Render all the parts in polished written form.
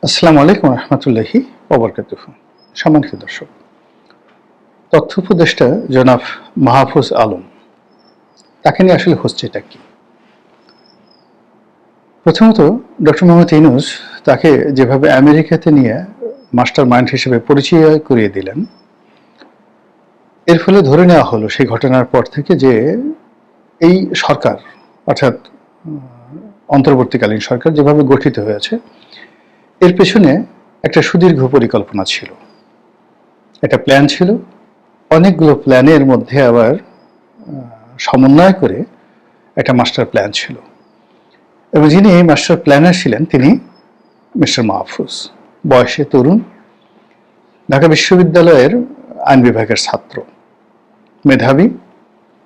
আসসালামু আলাইকুম রহমতুল্লাহি ওবরকাতুহু। সম্মানিত দর্শক, তথ্য উপদেষ্টা জনাব মাহফুজ আলম, তাকে নিয়ে আসলে হচ্ছেটা কি? প্রথমত, ডক্টর মোহাম্মদ ইউনূস তাকে যেভাবে আমেরিকাতে নিয়ে মাস্টার মাইন্ড হিসেবে পরিচয় করিয়ে দিলেন, এর ফলে ধরে নেওয়া হলো সেই ঘটনার পর থেকে যে এই সরকার, অর্থাৎ অন্তর্বর্তীকালীন সরকার যেভাবে গঠিত হয়েছে, এর পেছনে একটা সুদীর্ঘ পরিকল্পনা ছিল, একটা প্ল্যান ছিল। অনেকগুলো প্ল্যানের মধ্যে আবার সমন্বয় করে একটা মাস্টার প্ল্যান ছিল, এবং যিনি এই মাস্টার প্ল্যানার ছিলেন তিনি মিস্টার মাহফুজ। বয়সে তরুণ, ঢাকা বিশ্ববিদ্যালয়ের আইন বিভাগের ছাত্র, মেধাবী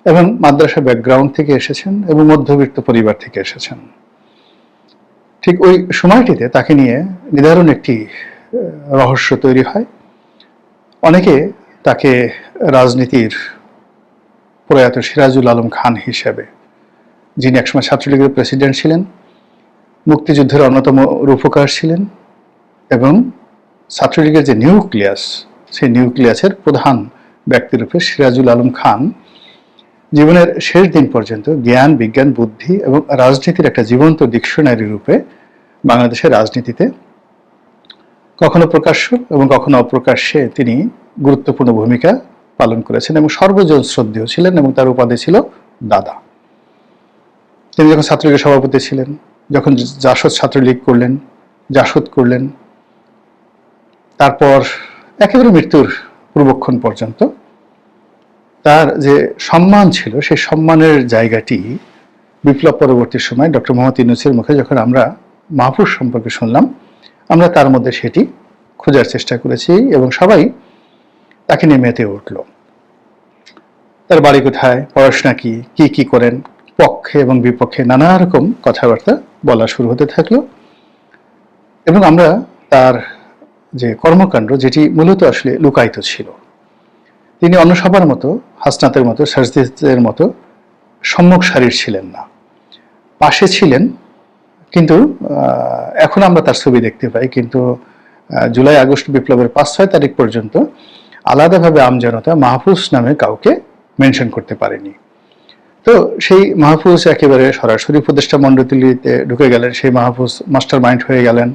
এবং মাদ্রাসা ব্যাকগ্রাউন্ড থেকে এসেছেন এবং মধ্যবিত্ত পরিবার থেকে এসেছেন। ঠিক ওই সময়টিতে তাকে নিয়ে নিদারুণ একটি রহস্য তৈরি হয়। অনেকে তাকে রাজনীতির প্রয়াত সিরাজুল আলম খান হিসেবে, যিনি একসময় ছাত্রলীগের প্রেসিডেন্ট ছিলেন, মুক্তিযুদ্ধের অন্যতম রূপকার ছিলেন এবং ছাত্রলীগের যে নিউক্লিয়াস, সেই নিউক্লিয়াসের প্রধান ব্যক্তিরূপে সিরাজুল আলম খান জীবনের শেষ দিন পর্যন্ত জ্ঞান, বিজ্ঞান, বুদ্ধি এবং রাজনীতির একটা জীবন্ত ডিকশনারি রূপে বাংলাদেশের রাজনীতিতে কখনো প্রকাশ্য এবং কখনো অপ্রকাশ্যে তিনি গুরুত্বপূর্ণ ভূমিকা পালন করেছেন এবং সর্বজন শ্রদ্ধেয় ছিলেন, এবং তার উপাধি ছিল দাদা। তিনি যখন ছাত্রলীগের সভাপতি ছিলেন, যখন জাসদ ছাত্রলীগ করলেন, জাসদ করলেন, তারপর একেবারে মৃত্যুর পূর্বক্ষণ পর্যন্ত তার যে সম্মান ছিল, সেই সম্মানের জায়গাটি বিপ্লব পরবর্তী সময় ডক্টর মোহাম্মদ ইউনূসের মুখে যখন আমরা মাহফুজ সম্পর্কে শুনলাম, আমরা তার মধ্যে সেটি খোঁজার চেষ্টা করেছি এবং সবাই তাকে নিয়ে মেতে উঠল। তার বাড়ি কোথায়, পড়াশোনা কি, কি করেন, পক্ষে এবং বিপক্ষে নানা রকম কথাবার্তা বলা শুরু হতে থাকলো, এবং আমরা তার যে কর্মকাণ্ড, যেটি মূলত আসলে লুকায়িত ছিল, তিনি অন্য সবার মতো, হাসনাতের মতো, সাজদিদের মতো সম্মুখ সারির ছিলেন না, পাশে ছিলেন। কিন্তু এখন আমরা তার ছবি দেখতে পাই, কিন্তু জুলাই আগস্ট বিপ্লবের 5-6 তারিখ পর্যন্ত আলাদাভাবে আমজনতা মাহফুজ নামে কাউকে মেনশন করতে পারেনি। তো সেই মাহফুজ একেবারে সরাসরি উপদেষ্টা মণ্ডলীতে ঢুকে গেলেন, সেই মাহফুজ মাস্টার মাইন্ড হয়ে গেলেন।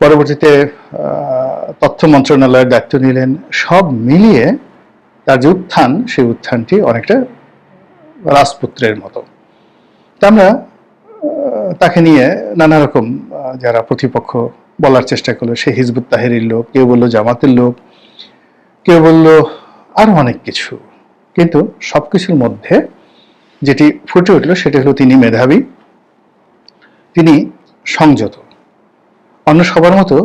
পরবর্তীতে তথ্য মন্ত্রণালয়ের দায়িত্ব নিলেন। সব মিলিয়ে তার যে উত্থান, সেই উত্থানটি অনেকটা রাজপুত্রের মতো। তা আমরা তাকে নিয়ে নানা রকম যারা প্রতিপক্ষ বলার চেষ্টা করলো, সে হিজবুত তাহরীর লোক, কেউ বললো জামাতের লোক, কেউ বললো আরো অনেক কিছু। কিন্তু সবকিছুর মধ্যে যেটি ফুটে উঠল সেটা হলো তিনি মেধাবী, তিনি সংযত, অন্য সবার মতো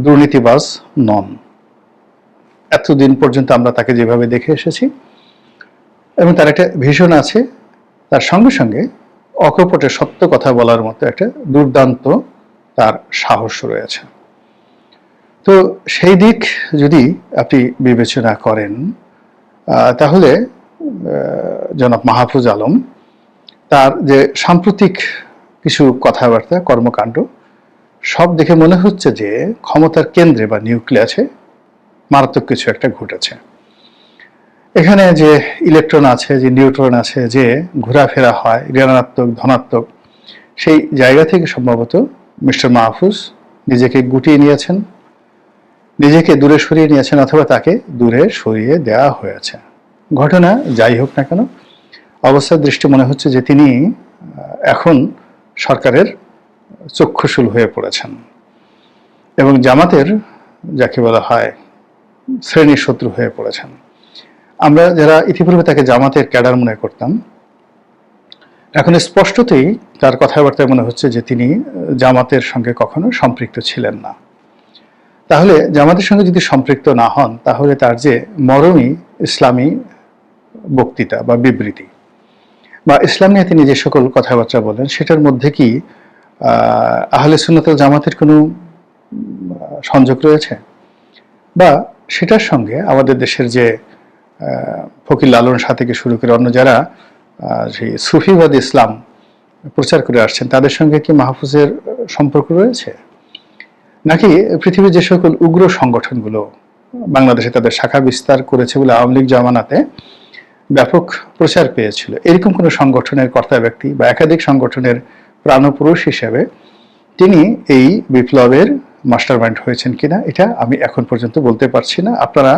দুর্নীতিবাজ নন। এতদিন পর্যন্ত আমরা তাকে যেভাবে দেখে এসেছি, এবং তার একটা ভিশন আছে, তার সঙ্গে সঙ্গে অকপটে সত্য কথা বলার মতো একটা দুর্দান্ত তার সাহস রয়েছে। তো সেই দিক যদি আপনি বিবেচনা করেন, তাহলে জনাব মাহফুজ আলম তার যে সাম্প্রতিক কিছু কথাবার্তা, কর্মকাণ্ড, সব দেখে মনে হচ্ছে যে ক্ষমতার কেন্দ্রে বা নিউক্লিয়াসে মারাত্মক কিছু একটা ঘটেছে। এখানে যে ইলেকট্রন আছে, যে নিউট্রন আছে, যে ঘোরাফেরা হয় ঋণাত্মক ধনাত্মক, সেই জায়গা থেকে সম্ভবত মিস্টার মাহফুজ নিজেকে গুটিয়ে নিয়েছেন, নিজেকে দূরে সরিয়ে নিয়েছেন, অথবা তাকে দূরে সরিয়ে দেওয়া হয়েছে। ঘটনা যাই হোক না কেন, অবস্থার দৃষ্টি মনে হচ্ছে যে তিনি এখন সরকারের চক্ষুশূল হয়ে পড়েছেন এবং জামাতের, যাকে বলা হয়, শ্রেণীর শত্রু হয়ে পড়েছেন। আমরা যারা ইতিপূর্বে তাকে জামাতের ক্যাডার মনে করতাম, এখন স্পষ্টতই তার কথাবার্তায় মনে হচ্ছে যে তিনি জামাতের সঙ্গে কখনো সম্পৃক্ত ছিলেন না। তাহলে জামাতের সঙ্গে যদি সম্পৃক্ত না হন, তাহলে তার যে মরমী ইসলামী বক্তৃতা বা বিবৃতি বা ইসলাম নিয়ে তিনি যে সকল কথাবার্তা বলেন, সেটার মধ্যে কি আহলে সুন্নাত ওয়াল জামাতের কোনো সংযোগ রয়েছে? বা সেটার সঙ্গে আমাদের দেশের যে ফকির লালন শাহ থেকে শুরু করে অন্য যারা সেই সুফিবাদ ইসলাম প্রচার করে আসছেন, তাদের সঙ্গে কি মাহফুজের সম্পর্ক রয়েছে? নাকি পৃথিবীর যে সকল উগ্র সংগঠনগুলো বাংলাদেশে তাদের শাখা বিস্তার করেছে বলে আওয়ামী লীগ জামানাতে ব্যাপক প্রচার পেয়েছিল, এরকম কোনো সংগঠনের কর্তা ব্যক্তি বা একাধিক সংগঠনের প্রাণপুরুষ হিসেবে তিনি এই বিপ্লবের মাস্টার মাইন্ড হয়েছেন কিনা এটা আমি এখন পর্যন্ত বলতে পারছি না। আপনারা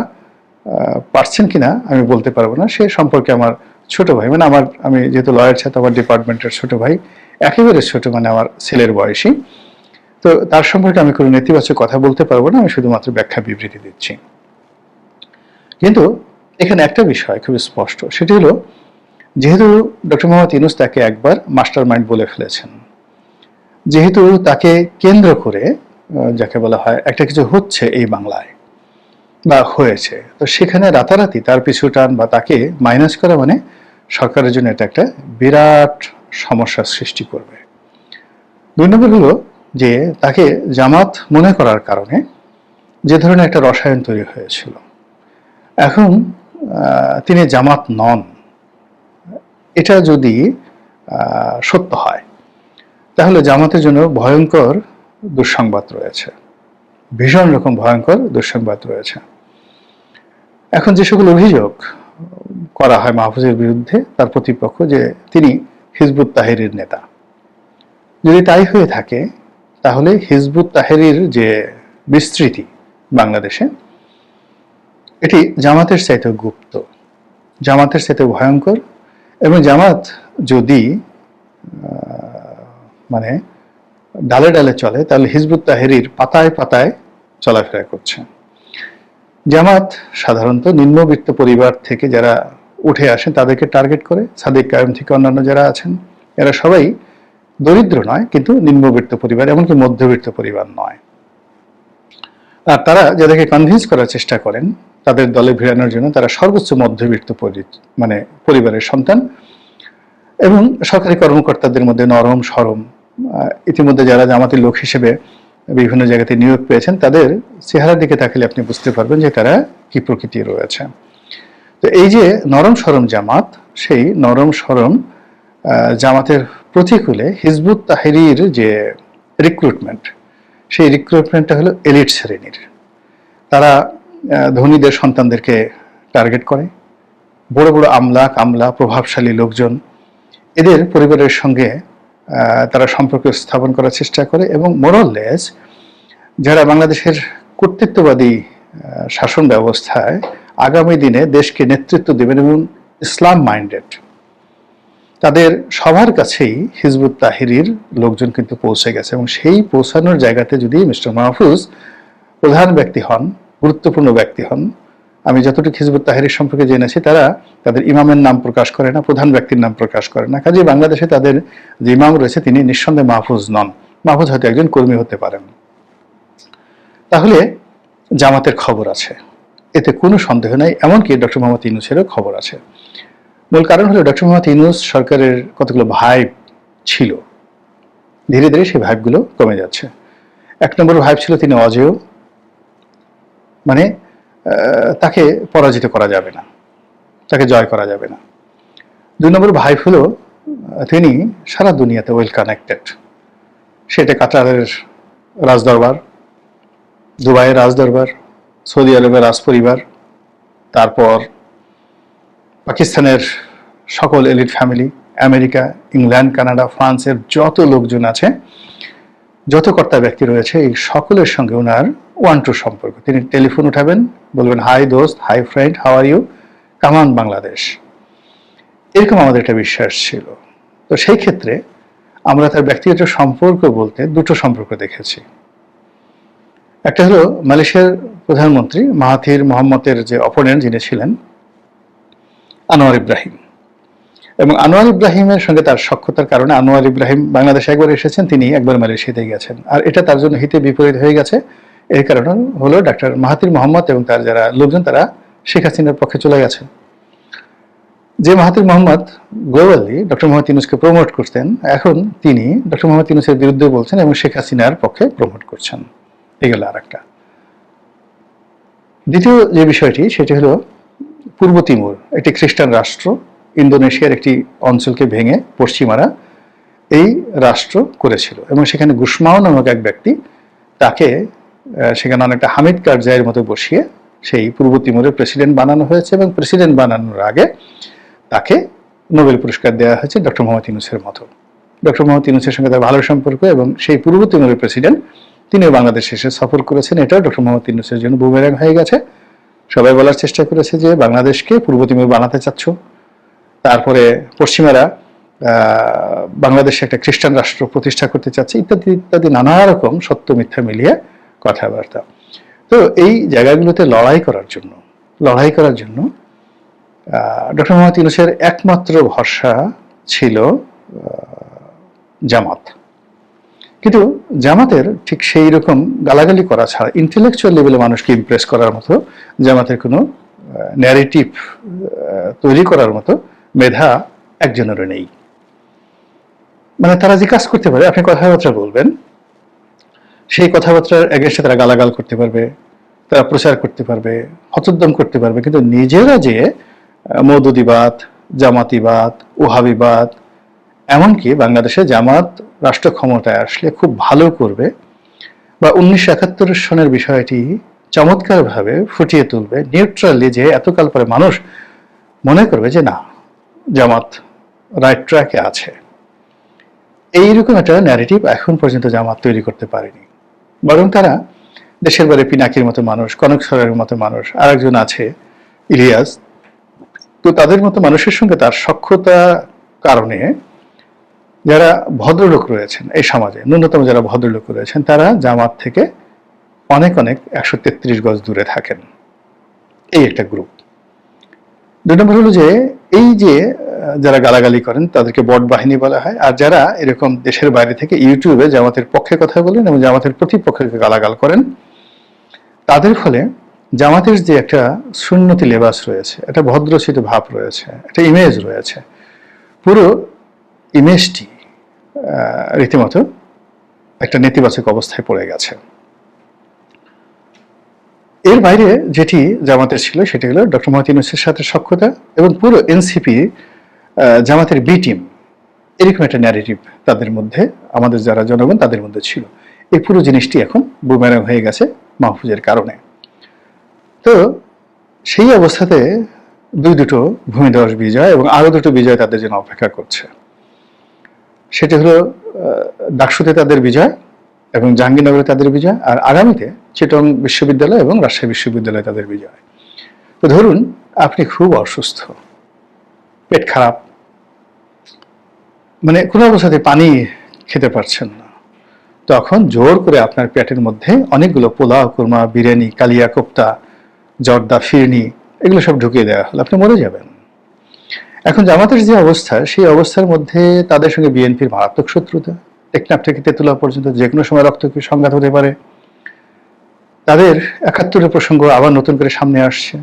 পারছেন কিনা আমি বলতে পারবো না। সে সম্পর্কে আমার ছোট ভাই, মানে আমি যেহেতু লয়ার ছাত্র, আমার ডিপার্টমেন্টের ছোট ভাই, একেবারে ছোট, মানে আমার ছেলের বয়সী, তো তার সম্পর্কে আমি কোনো নেতিবাচক কথা বলতে পারবো না, আমি শুধুমাত্র ব্যাখ্যা বিবৃতি দিচ্ছি। কিন্তু এখানে একটা বিষয় খুব স্পষ্ট, সেটি হলো যেহেতু ডক্টর মোহাম্মদ ইউনূস তাকে একবার মাস্টার মাইন্ড বলে ফেলেছেন, যেহেতু তাকে কেন্দ্র করে যাকে বলা হয় একটা কিছু হচ্ছে এই বাংলায় বা হয়েছে, তো সেখানে রাতারাতি তার পিছু টান বা তাকে মাইনাস করা মানে সরকারের জন্য এটা একটা বিরাট সমস্যার সৃষ্টি করবে। 2 নম্বর হলো যে তাকে জামাত মনে করার কারণে যে ধরনের একটা রসায়ন তৈরি হয়েছিল, এখন তিনি জামাত নন, এটা যদি সত্য হয় তাহলে জামাতের জন্য ভয়ঙ্কর দুঃসংবাদ রয়েছে, ভীষণ রকম ভয়ঙ্কর দুঃসংবাদ রয়েছে। এখন যে সকল অভিযোগ করা হয় মাহফুজের বিরুদ্ধে, তার প্রতিপক্ষ যে তিনি হিজবুত তাহরির নেতা, যদি তাই হয়ে থাকে তাহলে হিজবুত তাহরির যে বিস্তৃতি বাংলাদেশে, এটি জামাতের চাইতে গুপ্ত, জামাতের চাইতে ভয়ঙ্কর, এবং জামাত যদি মানে ডালে ডালে চলে তাহলে হিজবুত তাহরির পাতায় পাতায় চলাফেরা করছে। জামাত সাধারণত নিম্নবিত্ত পরিবার থেকে যারা উঠে আসেন তাদেরকে টার্গেট করে, সাদিক কায়েম থেকে অন্যান্য যারা আছেন এরা সবাই দরিদ্র নয়, কিন্তু নিম্নবিত্ত পরিবার, এমনকি মধ্যবিত্ত পরিবার নয়। আর তারা যাদেরকে কনভিন্স করার চেষ্টা করেন তাদের দলে ভিড়ানোর জন্য, তারা সর্বোচ্চ মধ্যবিত্ত মানে পরিবারের সন্তান, এবং সরকারি কর্মকর্তাদের মধ্যে নরম সরম, ইতিমধ্যে যারা জামাতের লোক হিসেবে বিভিন্ন জায়গাতে নিয়োগ পেয়েছেন তাদের চেহারার দিকে তাকালে আপনি বুঝতে পারবেন যে তারা কি প্রকৃতি রয়েছে। তো এই যে নরম সরম জামাত, সেই নরম সরম জামাতের প্রতিকূলে হিজবুত তাহরির যে রিক্রুটমেন্ট, সেই রিক্রুটমেন্টটা হলো এলিট শ্রেণীর। তারা ধনীদের সন্তানদেরকে টার্গেট করে, বড় বড় আমলা কামলা প্রভাবশালী লোকজন, এদের পরিবারের সঙ্গে তারা সম্পর্ক স্থাপন করার চেষ্টা করে, এবং মোরলেস যারা বাংলাদেশের কর্তৃত্ববাদী শাসন ব্যবস্থায় আগামী দিনে দেশকে নেতৃত্ব দেবেন এবং ইসলাম মাইন্ডেড, তাদের সবার কাছেই হিজবুত তাহরির লোকজন কিন্তু পৌঁছে গেছে। এবং সেই পৌঁছানোর জায়গাতে যদি মিস্টার মাহফুজ প্রধান ব্যক্তি হন, গুরুত্বপূর্ণ ব্যক্তি হন, আমি যতটুকু হিজবুত তাহরির সম্পর্কে জেনেছি তারা তাদের ইমামের নাম প্রকাশ করে না, প্রধান ব্যক্তির নাম প্রকাশ করে না। কাজে বাংলাদেশে তাদের যে ইমাম রয়েছে তিনি নিঃসন্দেহে মাহফুজ নন, মাহফুজ হয়তো একজন কর্মী হতে পারেন। তাহলে জামাতের খবর আছে, এতে কোনো সন্দেহ নাই, এমনকি ডক্টর মোহাম্মদ ইউনূসেরও খবর আছে। মূল কারণ হলো ডক্টর মোহাম্মদ ইউনূস সরকারের কতগুলো ভাইব ছিল, ধীরে ধীরে সেই ভাইবগুলো কমে যাচ্ছে। 1 নম্বর ভাইব ছিল তিনি অজেয়, মানে তাকে পরাজিত করা যাবে না, তাকে জয় করা যাবে না। 2 নম্বর ভাইব হলো তিনি সারা দুনিয়াতে ওয়েল কানেক্টেড, সেটা কাতারের রাজদরবার, দুবাইয়ের রাজদরবার, সৌদি আরবের রাজপরিবার, তারপর পাকিস্তানের সকল elite family, America, England, Canada, ফ্রান্সের যত লোকজন আছে, যত কর্তা ব্যক্তি রয়েছে, এই সকলের সঙ্গে ওনার 1-2 সম্পর্ক। তিনি টেলিফোন উঠাবেন, বলবেন হাই দোস্ত, hi friend, how are you, come on Bangladesh, এরকম আমাদের একটা বিশ্বাস ছিল। তো সেই ক্ষেত্রে আমরা তার ব্যক্তিগত সম্পর্ক বলতে 2টো সম্পর্ক দেখেছি। একটা হলো মালয়েশিয়ার প্রধানমন্ত্রী মাহাথির মোহাম্মদের যে অপোনেন্ট যিনি ছিলেন আনোয়ার ইব্রাহিম, এবং আনোয়ার ইব্রাহিমের সঙ্গে তার সখ্যতার কারণে আনোয়ার ইব্রাহিম বাংলাদেশে একবার এসেছেন, তিনি একবার মালয়েশিয়াতে গেছেন, আর এটা তার জন্য হিতে বিপরীত হয়ে গেছে। এর কারণ হলো ডাক্তার মাহাথির মোহাম্মদ এবং তার যারা লোকজন তারা শেখ হাসিনার পক্ষে চলে গেছে। যে Mahathir Mohamad globally doctor Muhammad ইউনূসকে প্রমোট করতেন, এখন তিনি ডক্টর মোহাম্মদ ইউনূসের বিরুদ্ধে বলছেন এবং শেখ হাসিনার পক্ষে প্রমোট করছেন। এগুলো আর একটা। দ্বিতীয় যে বিষয়টি সেটি হলো পূর্ব তিমুর, একটি খ্রিস্টান রাষ্ট্র, ইন্দোনেশিয়ার একটি অঞ্চলকে ভেঙে পশ্চিমারা এই রাষ্ট্র করেছিল, এবং সেখানে গুসমাও নামক এক ব্যক্তি তাকে সেখানে অনেকটা হামিদ কারজাইয়ের মতো বসিয়ে সেই পূর্ব তিমুরের প্রেসিডেন্ট বানানো হয়েছে, এবং প্রেসিডেন্ট বানানোর আগে তাকে নোবেল পুরস্কার দেওয়া হয়েছে ডক্টর মোহাম্মদ ইউনূসের মতো। ডক্টর মোহাম্মদ ইউনূসের সঙ্গে তার ভালো সম্পর্ক, এবং সেই পূর্ব তিমুরের প্রেসিডেন্ট তিনিও বাংলাদেশে এসে সফর করেছেন। এটাও ডক্টর মোহাম্মদ ইউনূসের জন্য বুমেরাং হয়ে গেছে। সবাই বলার চেষ্টা করেছে যে বাংলাদেশকে পূর্ব তিমুর বানাতে চাচ্ছ, তারপরে পশ্চিমারা বাংলাদেশে একটা খ্রিস্টান রাষ্ট্র প্রতিষ্ঠা করতে চাচ্ছে, ইত্যাদি ইত্যাদি নানা রকম সত্য মিথ্যা মিলিয়ে কথাবার্তা। তো এই জায়গাগুলোতে লড়াই করার জন্য ডক্টর মোহাম্মদ ইউনূসের একমাত্র ভরসা ছিল জামাত। কিন্তু জামাতের ঠিক সেই রকম গালাগালি করা ছাড়া ইন্টেলেকচুয়াল লেভেলে মানুষকে ইমপ্রেস করার মতো জামাতের কোনো ন্যারেটিভ তৈরি করার মতো মেধা একজনেরও নেই। মানে তারা যে কাজ করতে পারে, আপনি কথাবার্তা বলবেন, সেই কথাবার্তার এগেইনস্টে তারা গালাগাল করতে পারবে, তারা প্রচার করতে পারবে, হতোদ্যম করতে পারবে, কিন্তু নিজেরা যে মওদুদিবাদ, জামাতিবাদ, ওহাবিবাদ, এমনকি বাংলাদেশে জামাত রাষ্ট্র ক্ষমতায় আসলে খুব ভালো করবে বা 1971 সনের বিষয়টি চমৎকারভাবে ফুটিয়ে তুলবে নিউট্রালি, যে এতকাল পরে মানুষ মনে করবে যে না, জামাত রাইট ট্র্যাকে আছে, এইরকম একটা ন্যারেটিভ এখন পর্যন্ত জামাত তৈরি করতে পারেনি। বরং তারা দেশের বাড়ি পিনাকির মতো মানুষ, কনক সরের মতো মানুষ, আর একজন আছে ইলিয়াস, তো তাদের মতো মানুষের সঙ্গে তার সখ্যতা কারণে যারা ভদ্রলোক রয়েছেন এই সমাজে, ন্যূনতম যারা ভদ্রলোক রয়েছেন, তারা জামাত থেকে অনেক 133 গজ দূরে থাকেন। এই একটা গ্রুপ। 2 নম্বর হলো যে এই যে যারা গালাগালি করেন তাদেরকে বট বাহিনী বলা হয়, আর যারা এরকম দেশের বাইরে থেকে ইউটিউবে জামাতের পক্ষে কথা বলেন এবং জামাতের প্রতিপক্ষকে গালাগাল করেন, তাদের ফলে জামাতের যে একটা সুন্নতি লেবাস রয়েছে, একটা ভদ্রচিত ভাব রয়েছে, একটা ইমেজ রয়েছে, পুরো ইমেজটি রীতিমতো একটা নেতিবাচক অবস্থায় পড়ে গেছে। এর বাইরে যেটি জামাতের ছিল সেটি হলো ডক্টর মোহাম্মদ ইউনূসের সাথে সখ্যতা এবং পুরো এনসিপি জামাতের বি টিম, এরকম একটা ন্যারেটিভ তাদের মধ্যে, আমাদের যারা জনগণ তাদের মধ্যে ছিল। এই পুরো জিনিসটি এখন বুমেরাং হয়ে গেছে মাহফুজের কারণে। তো সেই অবস্থাতে দুটো ভূমিধস বিজয় এবং আরো 2টো বিজয় তাদের জন্য অপেক্ষা করছে। সেটি হলো ডাকসুতে তাদের বিজয় এবং জাহাঙ্গীরনগরে তাদের বিজয়, আর আগামীতে চিটং বিশ্ববিদ্যালয় এবং রাজশাহী বিশ্ববিদ্যালয়ে তাদের বিজয়। তো ধরুন আপনি খুব অসুস্থ, পেট খারাপ, মানে কোনো অবস্থাতে পানি খেতে পারছেন না, তখন জোর করে আপনার পেটের মধ্যে অনেকগুলো পোলাও, কুরমা, বিরিয়ানি, কালিয়া কোপ্তা, জর্দা, ফিরনি, এগুলো সব ঢুকিয়ে দেওয়া হলো, আপনি মরে যাবেন। এখন জামাতের যে অবস্থা, সেই অবস্থার মধ্যে তাদের সঙ্গে বিএনপির মারাত্মক শত্রুতা, টেকনাফ থেকে তেতুলা পর্যন্ত যে কোনো সময় রক্তক্ষয়ী সংঘাত হতে পারে। তাদের 71-এর প্রসঙ্গ আবার নতুন করে সামনে আসছে।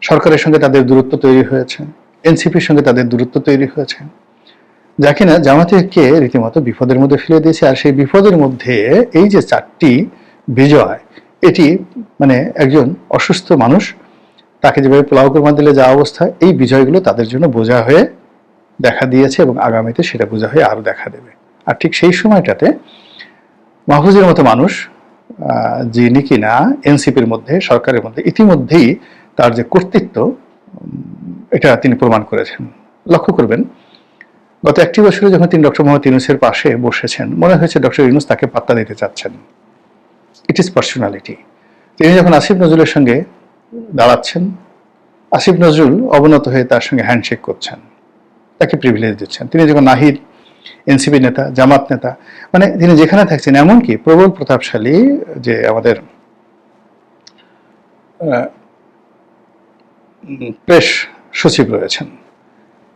সরকারের সঙ্গে তাদের দূরত্ব তৈরি হয়েছে, এনসিপির সঙ্গে তাদের দূরত্ব তৈরি হয়েছে, যা কিনা জামাতকে রীতিমতো বিপদের মধ্যে ফেলে দিয়েছে। আর সেই বিপদের মধ্যে এই যে 4টি বিজয়, এটি মানে একজন অসুস্থ মানুষ, তাকে যেভাবে পোলাও কোরমা দিলে যা অবস্থা, এই বিজয়গুলো তাদের জন্য বোঝা হয়ে দেখা দিয়েছে এবং আগামীতে সেটা বোঝা হয়ে আরো দেখা দেবে। আর ঠিক সেই সময়টাতে মাহফুজের মতো মানুষ, যিনি কিনা এনসিপির মধ্যে, সরকারের মধ্যে ইতিমধ্যেই তার যে কর্তৃত্ব, এটা তিনি প্রমাণ করেছেন। লক্ষ্য করবেন, গত 1টি বছরে যখন তিনি ডক্টর মোহাম্মদ ইউনূসের পাশে বসেছেন, মনে হয়েছে ডক্টর ইউনূস তাকে পাত্তা দিতে চাচ্ছেন। It is personality. তিনি যখন আসিফ নজরুলের সঙ্গে দাঁড়াচ্ছেন, আসিফ নজরুল অবনত হয়ে তার সঙ্গে হ্যান্ডশেক করছেন, তাকে প্রিভিলেজ দিচ্ছেন। তিনি যখন নাহিদ, এনসিপি নেতা, জামাত নেতা, মানে তিনি যেখানে থাকছেন, এমনকি প্রবল প্রতাপশালী যে আমাদের প্রেস সচিব রয়েছেন,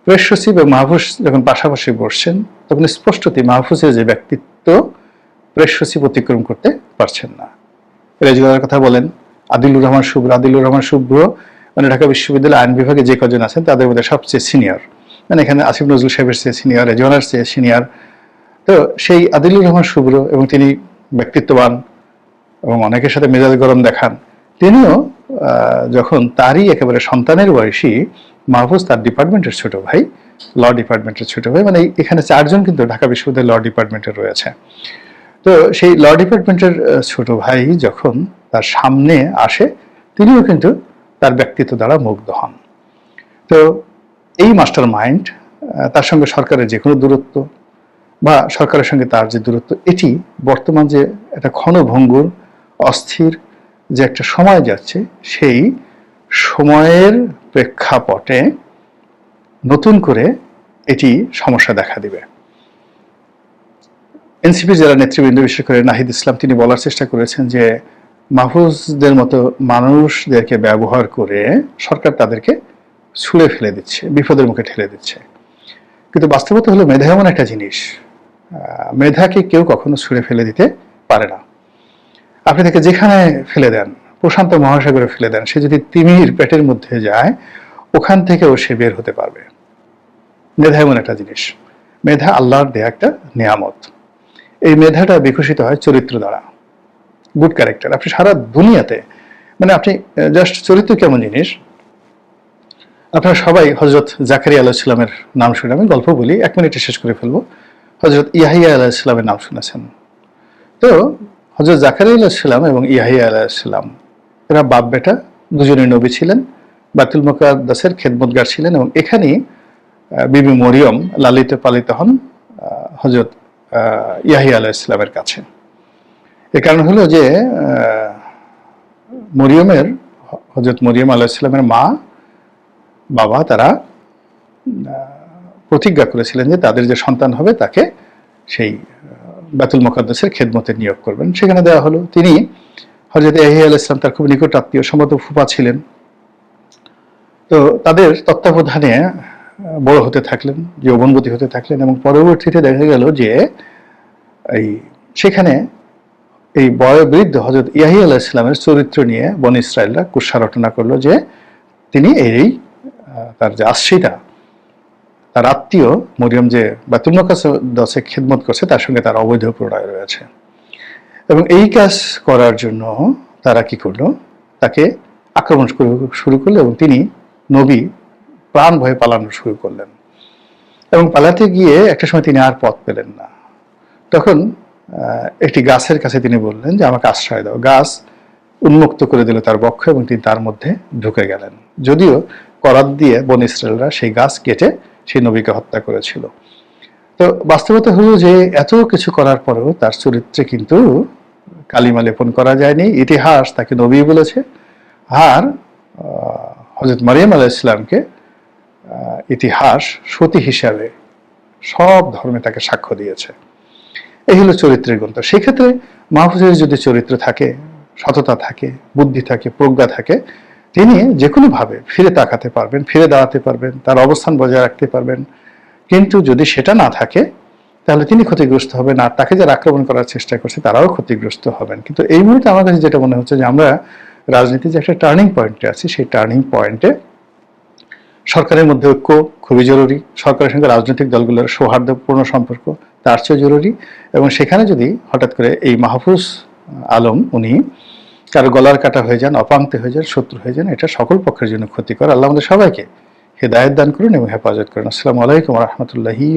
প্রেস সচিব এবং মাহফুজ যখন পাশাপাশি বসছেন, তখন স্পষ্টতই মাহফুজের যে ব্যক্তিত্ব প্রেস সচিব অতিক্রম করতে পারছেন না। রেজুলার কথা বলেন, আদিলুর রহমান শুভ্র মানে ঢাকা বিশ্ববিদ্যালয় আইন বিভাগে যে কজন আছেন তাদের মধ্যে সবচেয়ে সিনিয়র, মানে এখানে আসিফ নজরুল সাহেবের চেয়ে সিনিয়র, রেজওয়ানার চেয়ে সিনিয়র। তো সেই আদিলুর রহমান শুভ্র, এবং তিনি ব্যক্তিত্ববান এবং অনেকের সাথে মেজাজ গরম দেখান, তিনিও যখন তারই একেবারে সন্তানের বয়সী মাহফুজ, তার ডিপার্টমেন্টের ছোট ভাই, ল ডিপার্টমেন্টের ছোট ভাই, মানে এখানে 4জন কিন্তু ঢাকা বিশ্ববিদ্যালয় ল ডিপার্টমেন্টের রয়েছে। তো সেই ল ডিপার্টমেন্টের ছোট ভাই যখন তার সামনে আসে, তিনিও কিন্তু তার ব্যক্তিত্ব দ্বারা মুগ্ধ হন। তো এই মাস্টার মাইন্ড, তার সঙ্গে সরকারের যে কোনো দূরত্ব বা সরকারের সঙ্গে তার যে দূরত্ব, এটি বর্তমান যে একটা ক্ষণভঙ্গুর অস্থির যে একটা সময় যাচ্ছে, সেই সময়ের প্রেক্ষাপটে নতুন করে এটি সমস্যা দেখা দিবে। এনসিপির যারা নেতৃবৃন্দ, বিশেষ করে নাহিদ ইসলাম, তিনি বলার চেষ্টা করেছেন যে মাহফুজদের মতো মানুষদেরকে ব্যবহার করে সরকার তাদেরকে ছুঁড়ে ফেলে দিচ্ছে, বিপদের মুখে ঠেলে দিচ্ছে। কিন্তু বাস্তবতা হলো মেধা এমন একটা জিনিস, মেধাকে কেউ কখনো ছুঁড়ে ফেলে দিতে পারে না। আপনি তাকে যেখানে ফেলে দেন, প্রশান্ত মহাসাগরে ফেলে দেন, সে যদি তিমির পেটের মধ্যে যায়, ওখান থেকেও সে বের হতে পারবে। মেধা এমন একটা জিনিস, মেধা আল্লাহর দেয়া একটা নিয়ামত। এই মেধাটা বিকশিত হয় চরিত্র দ্বারা, গুড ক্যারেক্টার। আপনি সারা দুনিয়াতে, মানে আপনি জাস্ট চরিত্র কেমন জিনিস, আপনারা সবাই হযরত জাকারিয়া আলাইহিস সালামের নাম শুনে, আমি গল্প বলি, 1 মিনিটে শেষ করে ফেলবো। হযরত ইয়াহিয়া আলাইহিস সালামের নাম শুনেছেন তো? হযরত জাকারিয়া আলাইহিস সালাম এবং ইয়াহিয়া আলাইহিস সালাম, এরা বাপ বেটা দুজনেই নবী ছিলেন, বাইতুল মুকাদ্দাসের খেদমতগার ছিলেন, এবং এখানেই বিবি মরিয়ম লালিত পালিত হন হযরত ইয়াহিয়া আলাইহিস সালামের কাছে। এর কারণ হলো যে মরিয়মের, হযরত মরিয়ম আলাইহিস সালামের মা বাবা তারা প্রতিজ্ঞা করেছিলেন যে তাদের যে সন্তান হবে তাকে সেই বাইতুল মুকাদ্দাসের খেদমতে নিয়োগ করবেন। সেখানে দেওয়া হলো। তিনি হযরত ইয়াহিয়া আলাইহিস সালাম তার খুব নিকট আত্মীয়, সম্ভবত ফুফা ছিলেন। তো তাদের তত্ত্বাবধানে বড় হতে থাকলেন, যৌবনবতী হতে থাকলেন, এবং পরবর্তীতে দেখা গেল যে এই সেখানে এই বয়োবৃদ্ধ হযরত ইয়াহিয়া আলাইহিস সালামের চরিত্র নিয়ে বনী ইসরায়েলরা কুৎসা রটনা করলো যে তিনি এই তার যে আশ্রিতা, তার আত্মীয় মরিয়ম যে বাইতুল মুকাদ্দাসে খেদমত করছে, তার সঙ্গে তার অবৈধ প্রণয় রয়েছে। এবং এই কাজ করার জন্য তারা কি করলো, তাকে আক্রমণ শুরু করলো, এবং তিনি নবী প্রাণ ভয়ে পালানো শুরু করলেন। এবং পালাতে গিয়ে একটা সময় তিনি আর পথ পেলেন না। তখন একটি গাছের কাছে তিনি বললেন যে আমাকে আশ্রয় দাও। গাছ উন্মুক্ত করে দিল তার বক্ষ, এবং তিনি তার মধ্যে ঢুকে গেলেন। যদিও করাত দিয়ে বনী ইসরায়েলরা সেই গাছ কেটে সেই নবীকে হত্যা করেছিল। তো বাস্তবতা হলো যে এত কিছু করার পরেও তার চরিত্রে কিন্তু কালিমা লেপন করা যায়নি। ইতিহাস তাকে নবী বলেছে, আর হযরত মারিয়াম আলাইহিস সালামকে ইতিহাস সতী হিসাবে সব ধর্মে তাকে সাক্ষ্য দিয়েছে। এই হলো চরিত্রের গুণ। তো সেক্ষেত্রে মাহফুজের যদি চরিত্র থাকে, সততা থাকে, বুদ্ধি থাকে, প্রজ্ঞা থাকে, তিনি যে কোনো ভাবে ফিরে তাকাতে পারবেন, ফিরে দাঁড়াতে পারবেন, তার অবস্থান বজায় রাখতে পারবেন। কিন্তু যদি সেটা না থাকে, তাহলে তিনি ক্ষতিগ্রস্ত হবেন, আর তাকে যারা আক্রমণ করার চেষ্টা করছে তারাও ক্ষতিগ্রস্ত হবেন। কিন্তু এই মুহূর্তে আমার কাছে যেটা মনে হচ্ছে যে আমরা রাজনীতির যে একটা টার্নিং পয়েন্টে আছি, সেই টার্নিং পয়েন্টে সরকারের মধ্যে ঐক্য খুবই জরুরি, সরকারের সঙ্গে রাজনৈতিক দলগুলোর সৌহার্দ্যপূর্ণ সম্পর্ক তার চেয়ে জরুরি। এবং সেখানে যদি হঠাৎ করে এই মাহফুজ আলম উনি কারো গলার কাটা হয়ে যান, অপাংক্তে হয়ে যান, শত্রু হয়ে যান, এটা সকল পক্ষের জন্য ক্ষতিকর। আল্লাহ আমাদের সবাইকে হেদায়েত দান করুন এবং হেফাজত করুন। আসসালামু আলাইকুম ওয়া রাহমাতুল্লাহি।